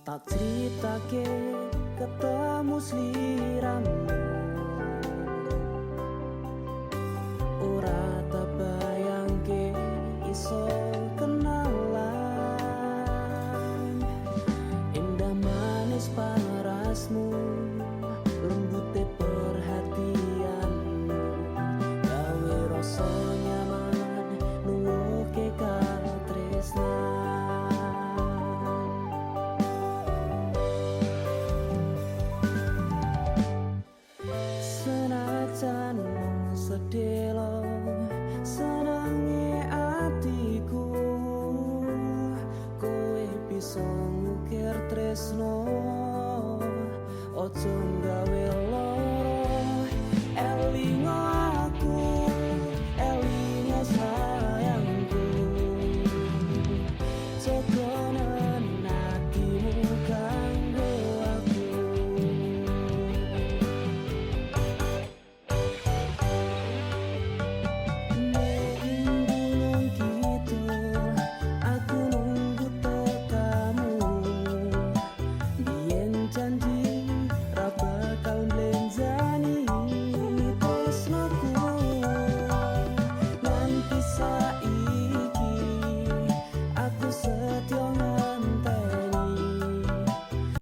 Tak critake ketemu sliramu, ora tak bayangke iso kenalan. Indah manis parasmu, lembute perhatianmu, gawe rasa nyaman nuwuhke katresnan. Senajan sedelo senenge atiku, kowe bisa ngukir tresno, ojo